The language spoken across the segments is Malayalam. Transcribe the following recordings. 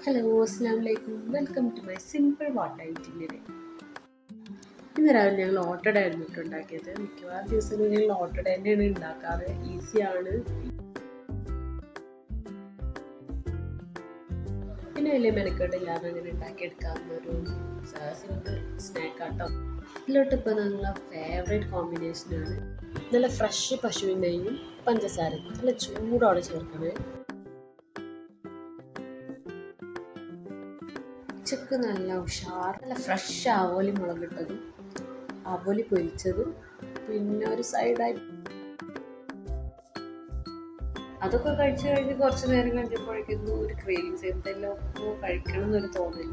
ഹലോ, അസ്സാം വലൈക്കും. Welcome to my simple water itinerary. ഇന്ന് രാവിലെ ഞങ്ങൾ ഓട്ടട ആയിരുന്നു ഉണ്ടാക്കിയത്. മിക്കവാറും ദിവസങ്ങളിൽ ഞങ്ങൾ ഓട്ടട തന്നെയാണ് ഉണ്ടാക്കാറ്. ഈസിയാണ്, പിന്നെ വലിയ മെനക്കേടില്ലാതെ അങ്ങനെ ഉണ്ടാക്കിയെടുക്കാവുന്ന ഒരു സിമ്പിൾ സ്നാക്ക് ആട്ടോ. ഇതിലോട്ട് ഇപ്പോൾ ഞങ്ങളെ ഫേവറേറ്റ് കോമ്പിനേഷനാണ് നല്ല ഫ്രഷ് പശുവിൻ നെയ്യും പഞ്ചസാരയും നല്ല ചൂടോടെ ചേർക്കണേ. ഉച്ചക്ക് നല്ല ഉഷാർ നല്ല ഫ്രഷ് ആവോലി മുളകിട്ടതും ആവോലി പൊരിച്ചതും പിന്നെ ഒരു സൈഡായി അതൊക്കെ കഴിച്ചു കഴിഞ്ഞ് കുറച്ച് നേരം കഴിഞ്ഞപ്പോഴേക്കും ഒരു ക്രേവിങ്സ് എന്തെല്ലാം കഴിക്കണം എന്നൊരു തോന്നൽ.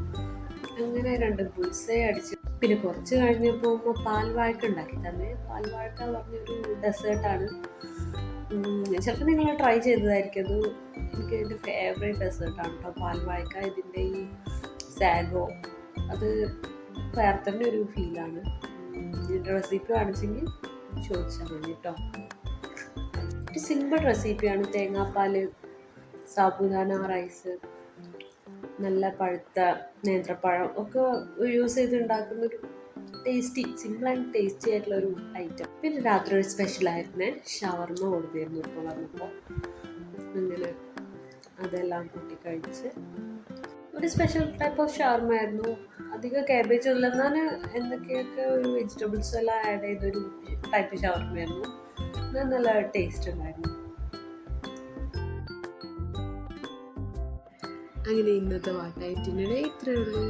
അങ്ങനെ 2 ബുൾസൈ അടിച്ച് പിന്നെ കുറച്ച് കഴിഞ്ഞപ്പോൾ പാൽവാഴക്ക ഉണ്ടാക്കി തന്നെ. പാൽവാഴക്ക പറഞ്ഞൊരു ഡെസേർട്ടാണ്. ചിലപ്പോൾ നിങ്ങൾ ട്രൈ ചെയ്തതായിരിക്കും. അത് എനിക്ക് എൻ്റെ ഫേവറേറ്റ് ഡെസേർട്ടാണ് കേട്ടോ പാൽവാഴക്ക. ഇതിൻ്റെ ഈ സാഗോ അത് വേറെ തന്നെ ഒരു ഫീലാണ്. ഇതിൻ്റെ റെസിപ്പി കാണിച്ചെങ്കിൽ ചോദിച്ചാൽ മതി കേട്ടോ. ഒരു സിമ്പിൾ റെസിപ്പിയാണ്. തേങ്ങാപ്പാൽ, സാബുദാന റൈസ്, നല്ല പഴുത്ത നേന്ത്രപ്പഴം ഒക്കെ യൂസ് ചെയ്ത് ഉണ്ടാക്കുന്നൊരു ടേസ്റ്റി, സിമ്പിൾ ആൻഡ് ടേസ്റ്റി ആയിട്ടുള്ളൊരു ഐറ്റം. പിന്നെ രാത്രി ഒരു സ്പെഷ്യലായിരുന്നേ, ഷവർമ കൊടുത്തിരുന്നു ഇപ്പോൾ വന്നപ്പോൾ. അങ്ങനെ അതെല്ലാം കൂട്ടി കഴിച്ച് ഒരു സ്പെഷ്യൽ ടൈപ്പ് ഓഫ് ഷവർമ ആയിരുന്നു. അധികം കാബേജ് ഇല്ലെന്നാൽ എന്തൊക്കെയൊക്കെ ഒരു വെജിറ്റബിൾസ് എല്ലാം ആഡ് ചെയ്തൊരു ടൈപ്പ് ഷവർമയായിരുന്നു. നല്ല ടേസ്റ്റ് ഉണ്ടായിരുന്നു. അങ്ങനെ ഇന്നത്തെ വാട്ടായിട്ടിനിടെ ഇത്രയേ ഉള്ളൂ.